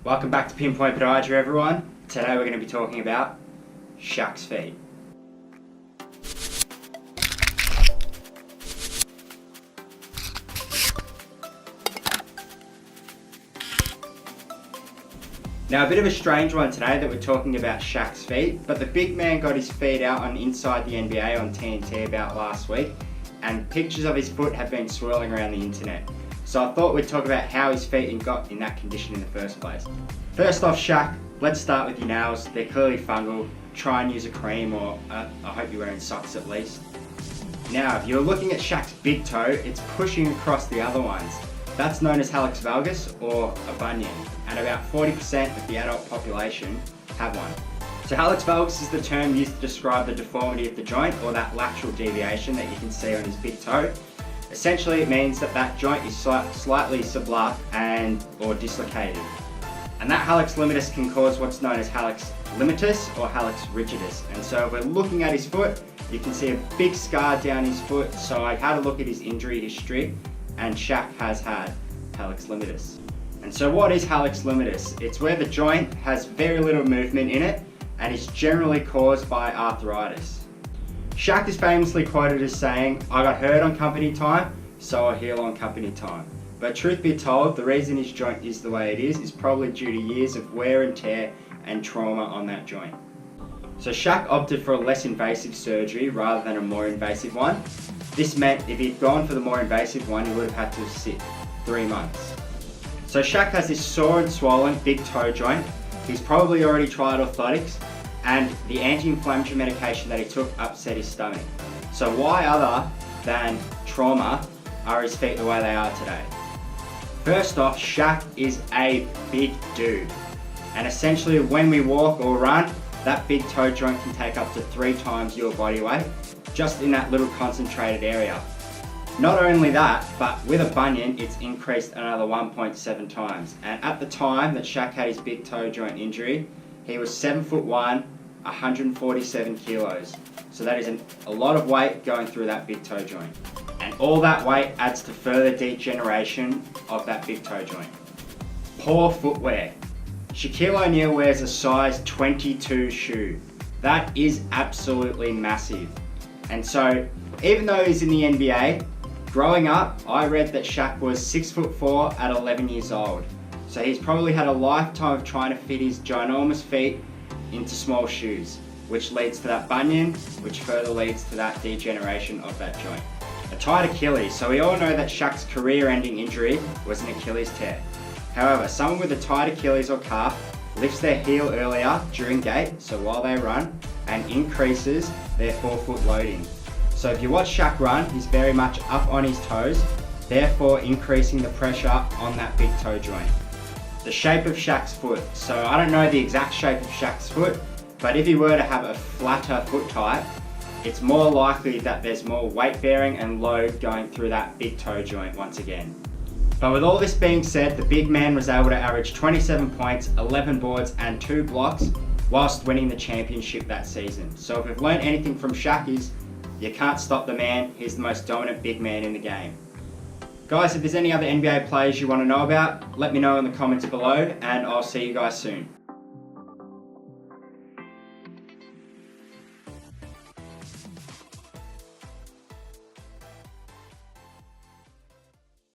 Welcome back to Pinpoint Podiatry, everyone. Today we're going to be talking about Shaq's feet. Now, a bit of a strange one today that we're talking about Shaq's feet, but the big man got his feet out on Inside the NBA on TNT about last week, and pictures of his foot have been swirling around the internet. So I thought we'd talk about how his feet got in that condition in the first place. First off, Shaq, let's start with your nails. They're clearly fungal. Try and use a cream, or I hope you're wearing socks at least. Now, if you're looking at Shaq's big toe, it's pushing across the other ones. That's known as Hallux valgus, or a bunion, and about 40% of the adult population have one. So Hallux valgus is the term used to describe the deformity of the joint, or that lateral deviation that you can see on his big toe. Essentially, it means that that joint is slightly subluxed or dislocated. And that hallux limitus can cause what's known as hallux limitus or hallux rigidus. And so if we're looking at his foot, you can see a big scar down his foot. So I had a look at his injury history, and Shaq has had hallux limitus. And so what is hallux limitus? It's where the joint has very little movement in it, and it's generally caused by arthritis. Shaq is famously quoted as saying, "I got hurt on company time, so I heal on company time." But truth be told, the reason his joint is the way it is probably due to years of wear and tear and trauma on that joint. So Shaq opted for a less invasive surgery rather than a more invasive one. This meant if he'd gone for the more invasive one, he would have had to sit 3 months. So Shaq has this sore and swollen big toe joint. He's probably already tried orthotics, and the anti-inflammatory medication that he took upset his stomach. So why other than trauma are his feet the way they are today? First off, Shaq is a big dude, and essentially when we walk or run, that big toe joint can take up to 3 times your body weight just in that little concentrated area. Not only that, but with a bunion, it's increased another 1.7 times. And at the time that Shaq had his big toe joint injury, he was 7'1", 147 kilos. So that is a lot of weight going through that big toe joint. And all that weight adds to further degeneration of that big toe joint. Poor footwear. Shaquille O'Neal wears a size 22 shoe. That is absolutely massive. And so, even though he's in the NBA, growing up, I read that Shaq was 6'4" at 11 years old. So he's probably had a lifetime of trying to fit his ginormous feet into small shoes, which leads to that bunion, which further leads to that degeneration of that joint. A tight Achilles. So we all know that Shaq's career-ending injury was an Achilles tear. However, someone with a tight Achilles or calf lifts their heel earlier during gait, so while they run, and increases their forefoot loading. So if you watch Shaq run, he's very much up on his toes, therefore increasing the pressure on that big toe joint. The shape of Shaq's foot. So I don't know the exact shape of Shaq's foot, but if he were to have a flatter foot type, it's more likely that there's more weight bearing and load going through that big toe joint once again. But with all this being said, the big man was able to average 27 points, 11 boards and 2 blocks whilst winning the championship that season. So if we've learned anything from Shaq is, you can't stop the man. He's the most dominant big man in the game. Guys, if there's any other NBA players you want to know about, let me know in the comments below, and I'll see you guys soon.